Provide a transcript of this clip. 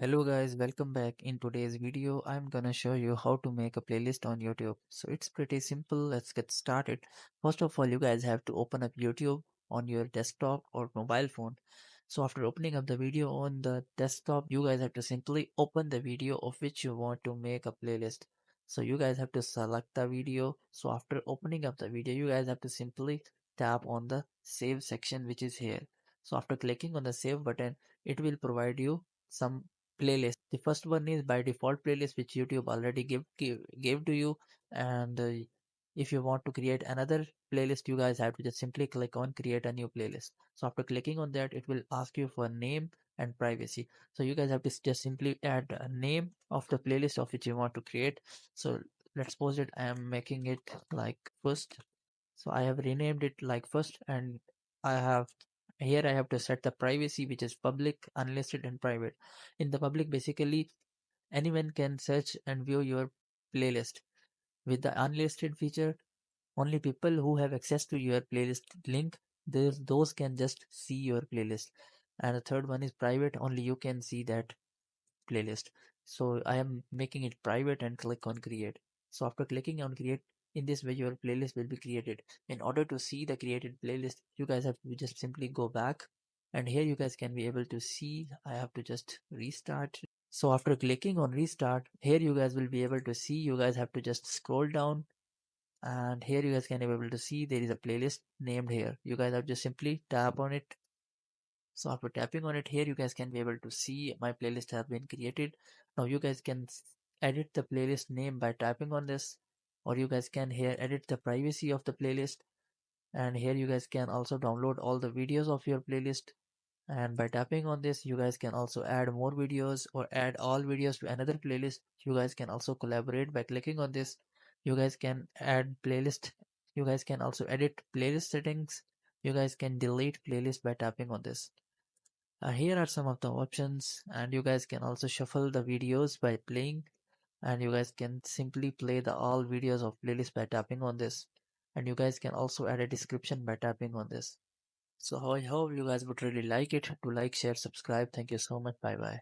Hello guys, welcome back. In today's video, I'm gonna show you how to make a playlist on YouTube. So it's pretty simple. Let's get started. First of all, you guys have to open up YouTube on your desktop or mobile phone. So after opening up the video on the desktop, you guys have to simply open the video of which you want to make a playlist. So you guys have to select the video. So after opening up the video, you guys have to simply tap on the save section which is here. So after clicking on the save button, it will provide you some playlist. The first one is by default playlist which YouTube already gave to you, and if you want to create another playlist, you guys have to just simply click on create a new playlist. So after clicking on that, it will ask you for name and privacy. So you guys have to just simply add a name of the playlist of which you want to create. So let's suppose it I am making it like first. So I have renamed it like first, and I have here I have to set the privacy which is public, unlisted and private. In the public, basically anyone can search and view your playlist. With the unlisted feature, only people who have access to your playlist link, those can just see your playlist. And the third one is private, only you can see that playlist. So I am making it private and click on create. So after clicking on create, in this way your playlist will be created. In order to see the created playlist, you guys have to just simply go back, and here you guys can be able to see. I have to just restart. So after clicking on restart, here you guys will be able to see. You guys have to just scroll down, and here you guys can be able to see there is a playlist named here. You guys have to just simply tap on it. So after tapping on it here, you guys can be able to see my playlist have been created. Now you guys can edit the playlist name by tapping on this, or you guys can here edit the privacy of the playlist. And here you guys can also download all the videos of your playlist. And by tapping on this, you guys can also add more videos or add all videos to another playlist. You guys can also collaborate by clicking on this. You guys can add playlist. You guys can also edit playlist settings. You guys can delete playlist by tapping on this. Here are some of the options, and you guys can also shuffle the videos by playing, and you guys can simply play the all videos of playlist by tapping on this, and you guys can also add a description by tapping on this. So I hope you guys would really like it. To like, share, subscribe. Thank you so much. Bye bye.